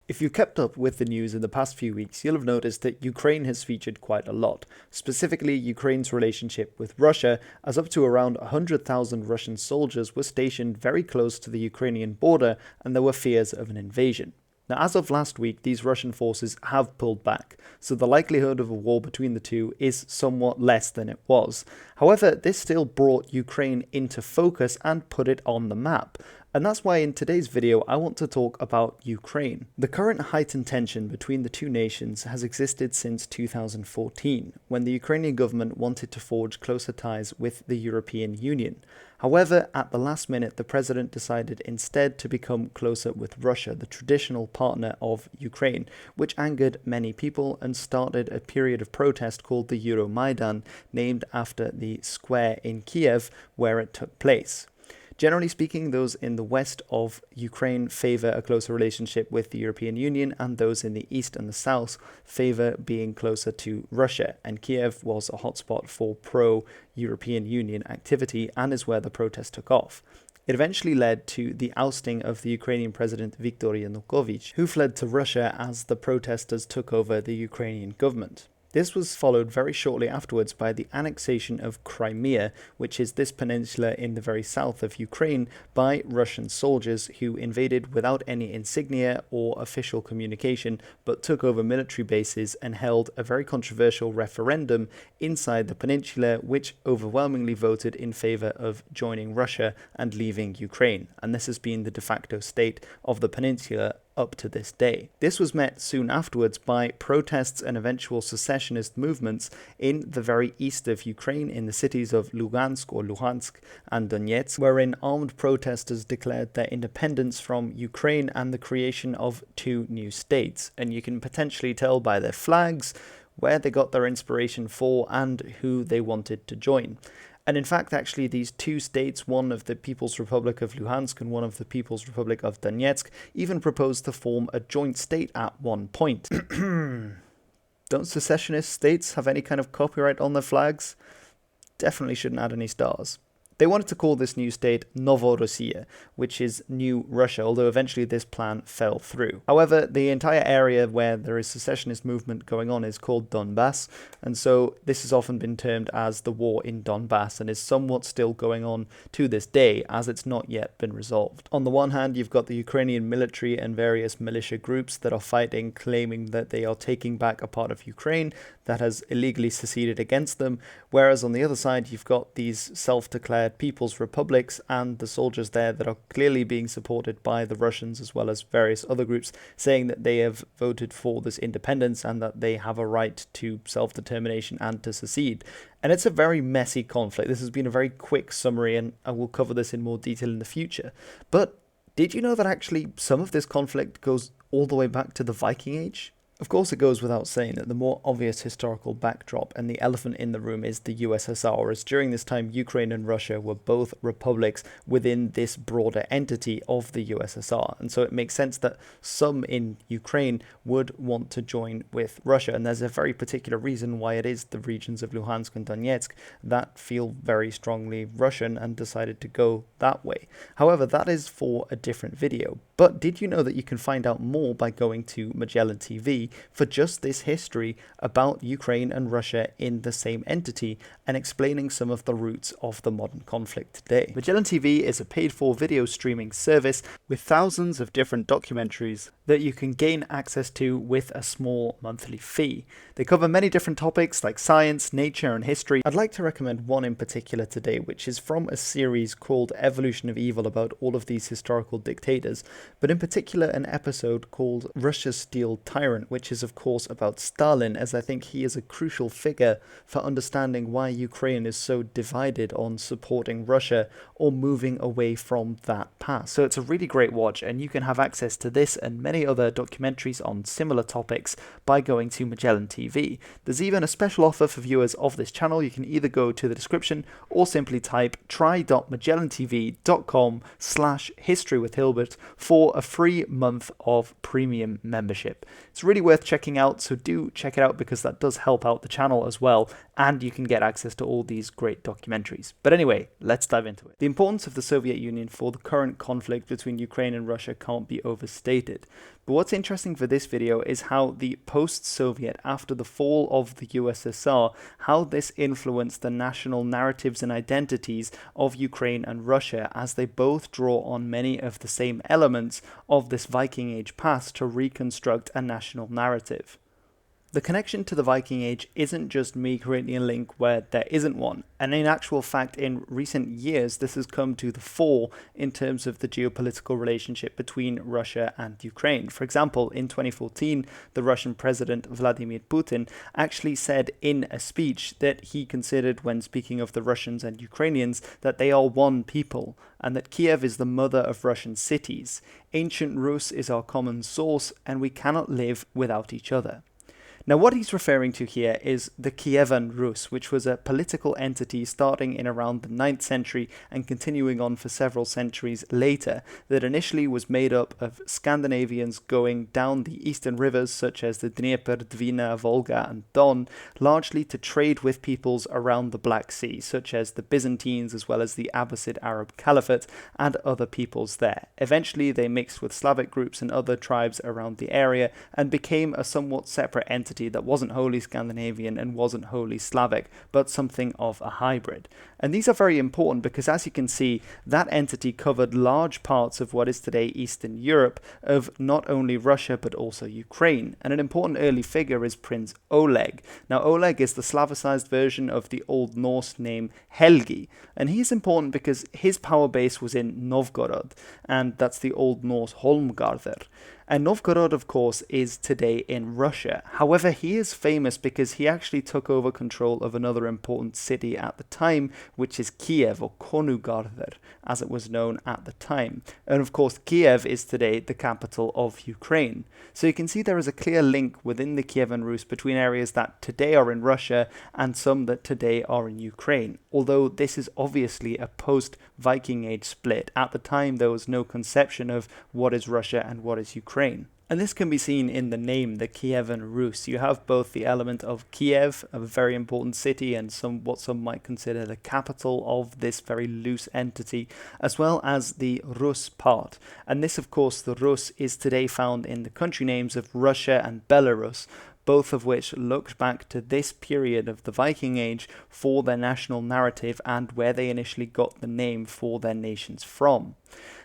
If you kept up with the news in the past few weeks, you'll have noticed that Ukraine has featured quite a lot, specifically Ukraine's relationship with Russia, as up to around 100,000 Russian soldiers were stationed very close to the Ukrainian border and there were fears of an invasion. Now, as of last week, these Russian forces have pulled back, so the likelihood of a war between the two is somewhat less than it was. However, this still brought Ukraine into focus and put it on the map. And that's why in today's video I want to talk about Ukraine. The current heightened tension between the two nations has existed since 2014, when the Ukrainian government wanted to forge closer ties with the European Union. However, at the last minute, the president decided instead to become closer with Russia, the traditional partner of Ukraine, which angered many people and started a period of protest called the Euromaidan, named after the square in Kiev where it took place. Generally speaking, those in the west of Ukraine favour a closer relationship with the European Union, and those in the east and the south favour being closer to Russia. And Kiev was a hotspot for pro-European Union activity and is where the protest took off. It eventually led to the ousting of the Ukrainian president Viktor Yanukovych, who fled to Russia as the protesters took over the Ukrainian government. This was followed very shortly afterwards by the annexation of Crimea, which is this peninsula in the very south of Ukraine, by Russian soldiers who invaded without any insignia or official communication, but took over military bases and held a very controversial referendum inside the peninsula, which overwhelmingly voted in favor of joining Russia and leaving Ukraine. And this has been the de facto state of the peninsula up to this day. This was met soon afterwards by protests and eventual secessionist movements in the very east of Ukraine, in the cities of Lugansk or Luhansk and Donetsk, wherein armed protesters declared their independence from Ukraine and the creation of two new states. And you can potentially tell by their flags where they got their inspiration for and who they wanted to join. And in fact, actually, these two states, one of the People's Republic of Luhansk and one of the People's Republic of Donetsk, even proposed to form a joint state at one point. Don't secessionist states have any kind of copyright on their flags? Definitely shouldn't add any stars. They wanted to call this new state Novorossiya, which is New Russia, although eventually this plan fell through. However, the entire area where there is secessionist movement going on is called Donbas, and so this has often been termed as the war in Donbas and is somewhat still going on to this day, as it's not yet been resolved. On the one hand, you've got the Ukrainian military and various militia groups that are fighting, claiming that they are taking back a part of Ukraine that has illegally seceded against them, whereas on the other side, you've got these self-declared people's republics and the soldiers there that are clearly being supported by the Russians as well as various other groups, saying that they have voted for this independence and that they have a right to self-determination and to secede. And it's a very messy conflict. This has been a very quick summary, and I will cover this in more detail in the future. But did you know that actually some of this conflict goes all the way back to the Viking Age? Of course, it goes without saying that the more obvious historical backdrop and the elephant in the room is the USSR, as during this time Ukraine and Russia were both republics within this broader entity of the USSR, and so it makes sense that some in Ukraine would want to join with Russia, and there's a very particular reason why it is the regions of Luhansk and Donetsk that feel very strongly Russian and decided to go that way. However, that is for a different video. But did you know that you can find out more by going to MagellanTV for just this history about Ukraine and Russia in the same entity and explaining some of the roots of the modern conflict today? MagellanTV is a paid-for video streaming service with thousands of different documentaries that you can gain access to with a small monthly fee. They cover many different topics like science, nature, and history. I'd like to recommend one in particular today, which is from a series called Evolution of Evil about all of these historical dictators, but in particular an episode called Russia's Steel Tyrant, which is of course about Stalin, as I think he is a crucial figure for understanding why Ukraine is so divided on supporting Russia or moving away from that path. So it's a really great watch, and you can have access to this and many other documentaries on similar topics by going to MagellanTV. There's even a special offer for viewers of this channel. You can either go to the description or simply type try.magellantv.com/historywithhilbert for a free month of premium membership. It's really worth checking out, so do check it out because that does help out the channel as well, and you can get access to all these great documentaries. But anyway, let's dive into it. The importance of the Soviet Union for the current conflict between Ukraine and Russia can't be overstated. But what's interesting for this video is how the post-Soviet, after the fall of the USSR, how this influenced the national narratives and identities of Ukraine and Russia, as they both draw on many of the same elements of this Viking Age past to reconstruct a national narrative. The connection to the Viking Age isn't just me creating a link where there isn't one, and in actual fact in recent years this has come to the fore in terms of the geopolitical relationship between Russia and Ukraine. For example, in 2014, the Russian President Vladimir Putin actually said in a speech that he considered, when speaking of the Russians and Ukrainians, that they are one people, and that Kiev is the mother of Russian cities. Ancient Rus is our common source, and we cannot live without each other. Now, what he's referring to here is the Kievan Rus, which was a political entity starting in around the 9th century and continuing on for several centuries later, that initially was made up of Scandinavians going down the eastern rivers such as the Dniepr, Dvina, Volga and Don, largely to trade with peoples around the Black Sea, such as the Byzantines as well as the Abbasid Arab Caliphate and other peoples there. Eventually, they mixed with Slavic groups and other tribes around the area and became a somewhat separate entity that wasn't wholly Scandinavian and wasn't wholly Slavic, but something of a hybrid. And these are very important because, as you can see, that entity covered large parts of what is today Eastern Europe, of not only Russia but also Ukraine. And an important early figure is Prince Oleg. Now, Oleg is the Slavicized version of the Old Norse name Helgi, and he's important because his power base was in Novgorod, and that's the Old Norse Holmgarðr. And Novgorod, of course, is today in Russia. However, he is famous because he actually took over control of another important city at the time, which is Kiev, or Kænugarðr, as it was known at the time. And of course, Kiev is today the capital of Ukraine. So you can see there is a clear link within the Kievan Rus between areas that today are in Russia and some that today are in Ukraine. Although this is obviously a post-Viking Age split. At the time, there was no conception of what is Russia and what is Ukraine. And this can be seen in the name, the Kievan Rus. You have both the element of Kiev, a very important city and what some might consider the capital of this very loose entity, as well as the Rus part. And this, of course, the Rus is today found in the country names of Russia and Belarus, both of which looked back to this period of the Viking Age for their national narrative and where they initially got the name for their nations from.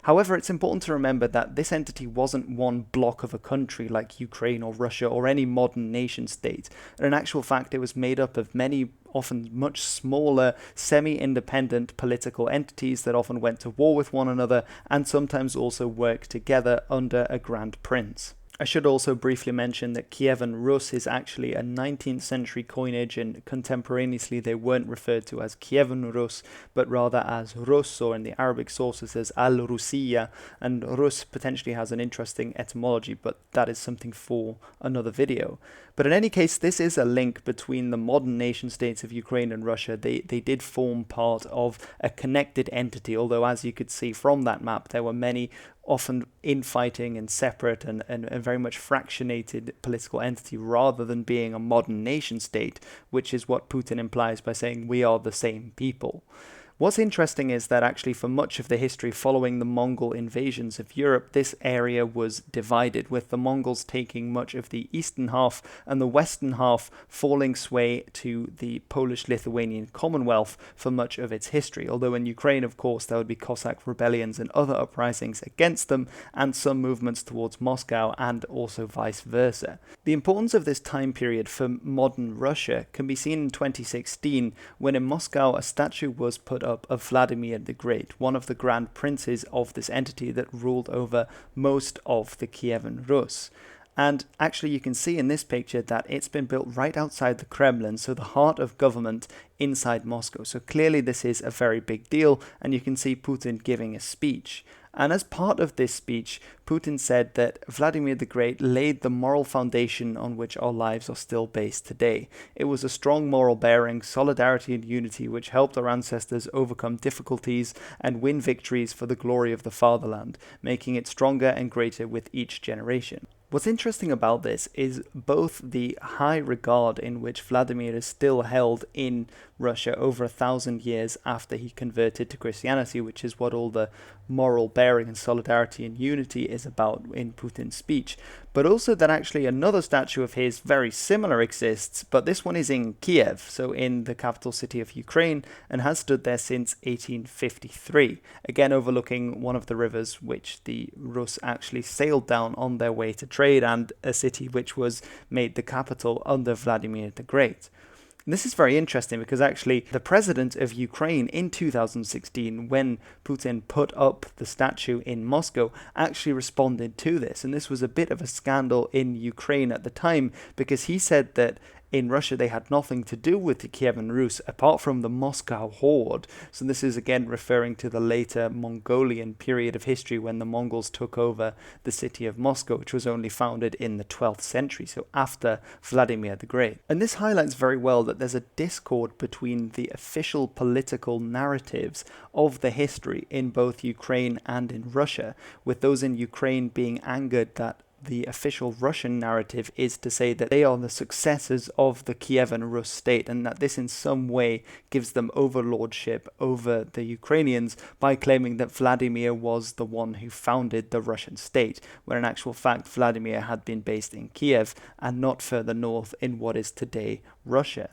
However, it's important to remember that this entity wasn't one block of a country like Ukraine or Russia or any modern nation state. And in actual fact, it was made up of many, often much smaller, semi-independent political entities that often went to war with one another and sometimes also worked together under a grand prince. I should also briefly mention that Kievan Rus is actually a 19th century coinage, and contemporaneously they weren't referred to as Kievan Rus, but rather as Rus, or in the Arabic sources as Al-Rusiya, and Rus potentially has an interesting etymology, but that is something for another video. But in any case, this is a link between the modern nation states of Ukraine and Russia. They did form part of a connected entity, although as you could see from that map, there were many often infighting and separate and very much fractionated political entity rather than being a modern nation state, which is what Putin implies by saying we are the same people. What's interesting is that actually for much of the history following the Mongol invasions of Europe, this area was divided, with the Mongols taking much of the eastern half and the western half falling sway to the Polish-Lithuanian Commonwealth for much of its history. Although in Ukraine, of course, there would be Cossack rebellions and other uprisings against them, and some movements towards Moscow, and also vice versa. The importance of this time period for modern Russia can be seen in 2016, when in Moscow a statue was put up of Vladimir the Great, one of the grand princes of this entity that ruled over most of the Kievan Rus. And actually you can see in this picture that it's been built right outside the Kremlin, so the heart of government inside Moscow. So clearly this is a very big deal, and you can see Putin giving a speech. And as part of this speech, Putin said that Vladimir the Great laid the moral foundation on which our lives are still based today. It was a strong moral bearing, solidarity and unity which helped our ancestors overcome difficulties and win victories for the glory of the fatherland, making it stronger and greater with each generation. What's interesting about this is both the high regard in which Vladimir is still held in Russia over 1,000 years after he converted to Christianity, which is what all the moral bearing and solidarity and unity is about in Putin's speech, but also that actually another statue of his very similar exists, but this one is in Kiev, so in the capital city of Ukraine, and has stood there since 1853, again overlooking one of the rivers which the Rus actually sailed down on their way to trade, and a city which was made the capital under Vladimir the Great. And this is very interesting because actually the president of Ukraine in 2016, when Putin put up the statue in Moscow, actually responded to this. And this was a bit of a scandal in Ukraine at the time because he said that in Russia they had nothing to do with the Kievan Rus apart from the Moscow horde. So this is again referring to the later Mongolian period of history when the Mongols took over the city of Moscow, which was only founded in the 12th century, so after Vladimir the Great. And this highlights very well that there's a discord between the official political narratives of the history in both Ukraine and in Russia, with those in Ukraine being angered that the official Russian narrative is to say that they are the successors of the Kievan Rus state and that this in some way gives them overlordship over the Ukrainians by claiming that Vladimir was the one who founded the Russian state, where in actual fact Vladimir had been based in Kiev and not further north in what is today Russia.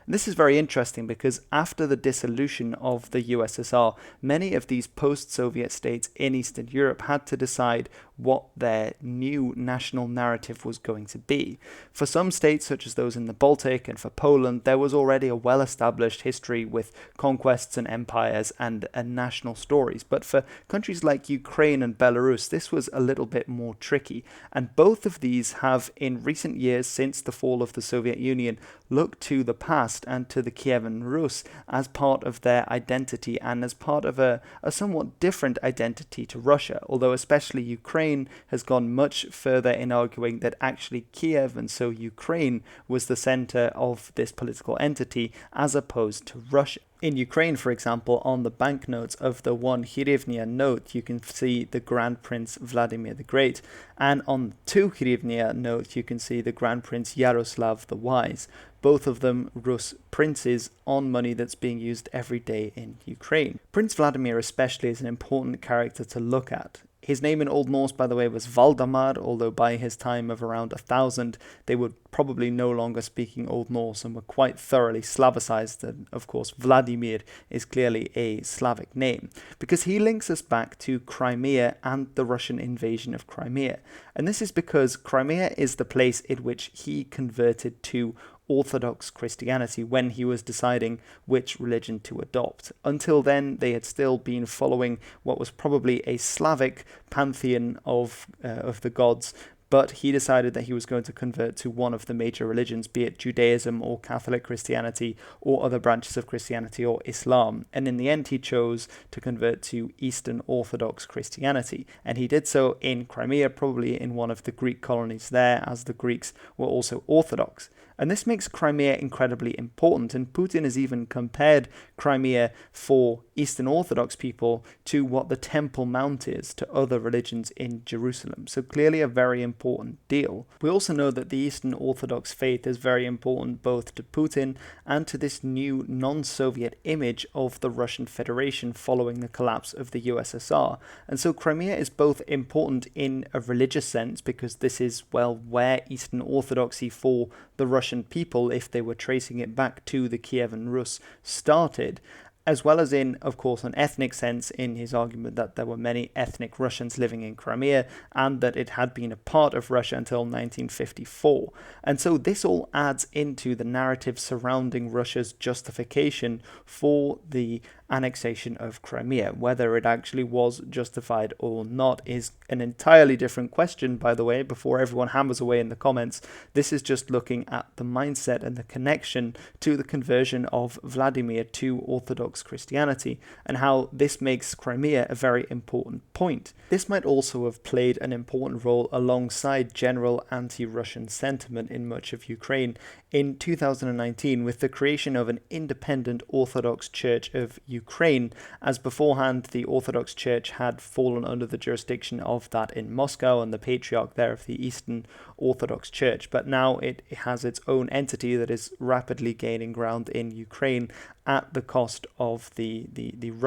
This is very interesting because after the dissolution of the USSR, many of these post-Soviet states in Eastern Europe had to decide what their new national narrative was going to be. For some states, such as those in the Baltic and for Poland, there was already a well-established history with conquests and empires and national stories. But for countries like Ukraine and Belarus, this was a little bit more tricky. And both of these have, in recent years since the fall of the Soviet Union, looked to the past and to the Kievan Rus as part of their identity and as part of a somewhat different identity to Russia, although especially Ukraine has gone much further in arguing that actually Kiev and so Ukraine was the center of this political entity as opposed to Russia. In Ukraine, for example, on the banknotes of the 1 hryvnia note, you can see the Grand Prince Vladimir the Great, and on the 2 hryvnia note, you can see the Grand Prince Yaroslav the Wise, both of them Rus princes on money that's being used every day in Ukraine. Prince Vladimir especially is an important character to look at. His name in Old Norse, by the way, was Valdemar, although by his time of around 1000, they were probably no longer speaking Old Norse and were quite thoroughly Slavicized. And of course, Vladimir is clearly a Slavic name, because he links us back to Crimea and the Russian invasion of Crimea. And this is because Crimea is the place in which he converted to Orthodox Christianity when he was deciding which religion to adopt. Until then, they had still been following what was probably a Slavic pantheon of the gods, but he decided that he was going to convert to one of the major religions, be it Judaism or Catholic Christianity or other branches of Christianity or Islam. And in the end, he chose to convert to Eastern Orthodox Christianity. And he did so in Crimea, probably in one of the Greek colonies there, as the Greeks were also Orthodox. And this makes Crimea incredibly important, and Putin has even compared Crimea for Eastern Orthodox people to what the Temple Mount is to other religions in Jerusalem. So clearly a very important deal. We also know that the Eastern Orthodox faith is very important both to Putin and to this new non-Soviet image of the Russian Federation following the collapse of the USSR. And so Crimea is both important in a religious sense because this is, well, where Eastern Orthodoxy for the Russian people, if they were tracing it back to the Kievan Rus, started, as well as in, of course, an ethnic sense in his argument that there were many ethnic Russians living in Crimea and that it had been a part of Russia until 1954. And so this all adds into the narrative surrounding Russia's justification for the annexation of Crimea. Whether it actually was justified or not is an entirely different question, by the way, before everyone hammers away in the comments. This is just looking at the mindset and the connection to the conversion of Vladimir to Orthodox Christianity and how this makes Crimea a very important point. This might also have played an important role alongside general anti-Russian sentiment in much of Ukraine in 2019 with the creation of an independent Orthodox Church of Ukraine, as beforehand the Orthodox Church had fallen under the jurisdiction of that in Moscow and the Patriarch there of the Eastern Orthodox Church. But now it has its own entity that is rapidly gaining ground in Ukraine at the cost of the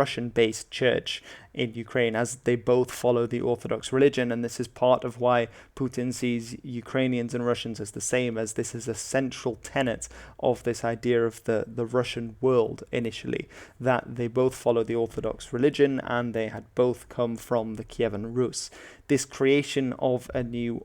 Russian-based church in Ukraine, as they both follow the Orthodox religion. And this is part of why Putin sees Ukrainians and Russians as the same, as this is a central tenet of this idea of the Russian world initially, that they both follow the Orthodox religion and they had both come from the Kievan Rus. This creation of a new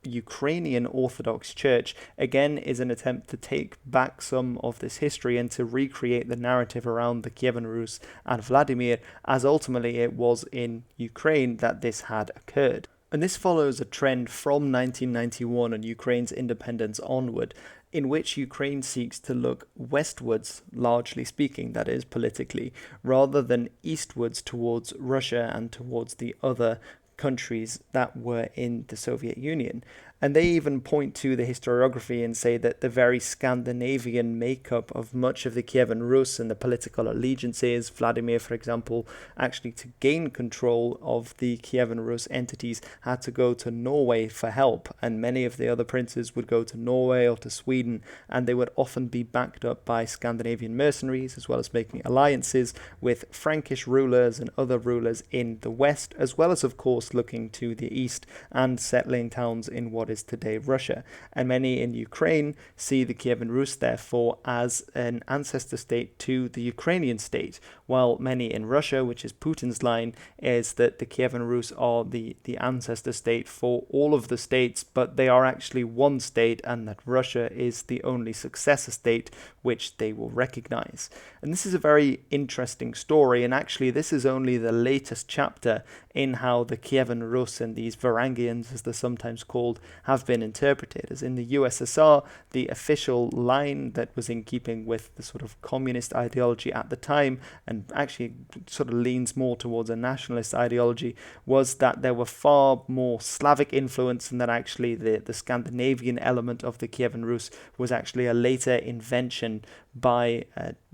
Ukrainian Orthodox Church again is an attempt to take back some of this history and to recreate the narrative around the Kievan Rus and Vladimir, as ultimately it was in Ukraine that this had occurred. And this follows a trend from 1991 and Ukraine's independence onward, in which Ukraine seeks to look westwards, largely speaking, that is, politically, rather than eastwards towards Russia and towards the other countries that were in the Soviet Union. And they even point to the historiography and say that the very Scandinavian makeup of much of the Kievan Rus and the political allegiances, Vladimir, for example, actually to gain control of the Kievan Rus entities had to go to Norway for help. And many of the other princes would go to Norway or to Sweden, and they would often be backed up by Scandinavian mercenaries, as well as making alliances with Frankish rulers and other rulers in the west, as well as, of course, looking to the east and settling towns in what is today Russia. And many in Ukraine see the Kievan Rus therefore as an ancestor state to the Ukrainian state, while many in Russia, which is Putin's line, is that the Kievan Rus are the ancestor state for all of the states, but they are actually one state, and that Russia is the only successor state which they will recognize. And this is a very interesting story, and actually this is only the latest chapter in how the Kievan Rus and these Varangians, as they're sometimes called, have been interpreted. As in the USSR, the official line that was in keeping with the sort of communist ideology at the time, and actually sort of leans more towards a nationalist ideology, was that there were far more Slavic influence, and that actually the Scandinavian element of the Kievan Rus was actually a later invention by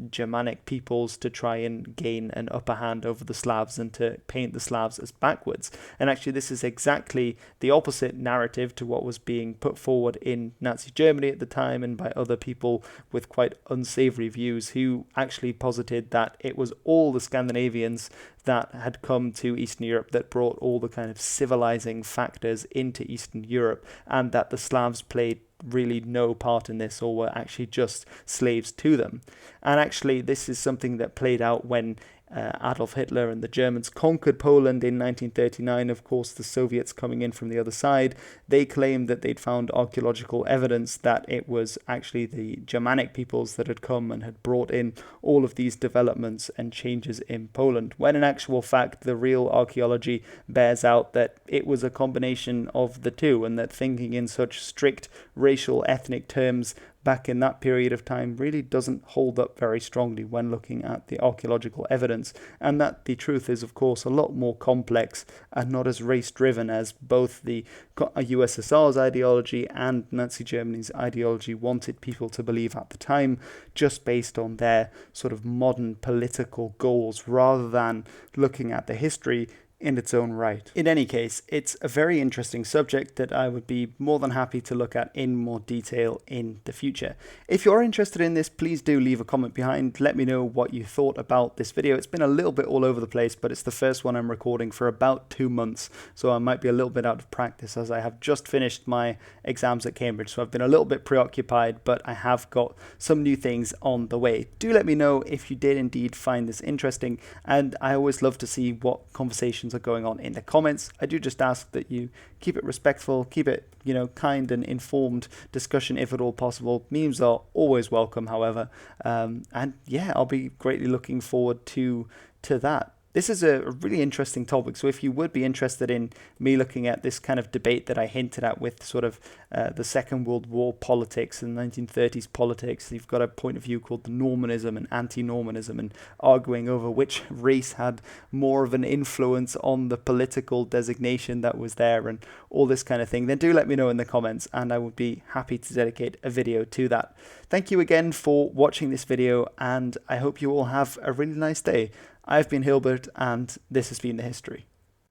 Germanic peoples to try and gain an upper hand over the Slavs and to paint the Slavs as backwards. And actually this is exactly the opposite narrative to what was being put forward in Nazi Germany at the time and by other people with quite unsavory views, who actually posited that it was all the Scandinavians that had come to Eastern Europe that brought all the kind of civilizing factors into Eastern Europe, and that the Slavs played really no part in this or were actually just slaves to them. And actually this is something that played out when Adolf Hitler and the Germans conquered Poland in 1939. Of course, the Soviets coming in from the other side, they claimed that they'd found archaeological evidence that it was actually the Germanic peoples that had come and had brought in all of these developments and changes in Poland, when in actual fact the real archaeology bears out that it was a combination of the two, and that thinking in such strict racial ethnic terms back in that period of time really doesn't hold up very strongly when looking at the archaeological evidence, and that the truth is of course a lot more complex and not as race driven as both the USSR's ideology and Nazi Germany's ideology wanted people to believe at the time, just based on their sort of modern political goals rather than looking at the history in its own right. In any case, it's a very interesting subject that I would be more than happy to look at in more detail in the future. If you're interested in this, please do leave a comment behind. Let me know what you thought about this video. It's been a little bit all over the place, but it's the first one I'm recording for about 2 months, so I might be a little bit out of practice as I have just finished my exams at Cambridge, so I've been a little bit preoccupied, but I have got some new things on the way. Do let me know if you did indeed find this interesting, and I always love to see what conversations are going on in the comments. I do just ask that you keep it respectful, keep it, kind and informed discussion if at all possible. Memes are always welcome, however, and yeah, I'll be greatly looking forward to that. This is a really interesting topic. So if you would be interested in me looking at this kind of debate that I hinted at with sort of the Second World War politics and 1930s politics, you've got a point of view called the Normanism and anti-Normanism, and arguing over which race had more of an influence on the political designation that was there and all this kind of thing, then do let me know in the comments and I would be happy to dedicate a video to that. Thank you again for watching this video, and I hope you all have a really nice day. I've been Hilbert, and this has been The History.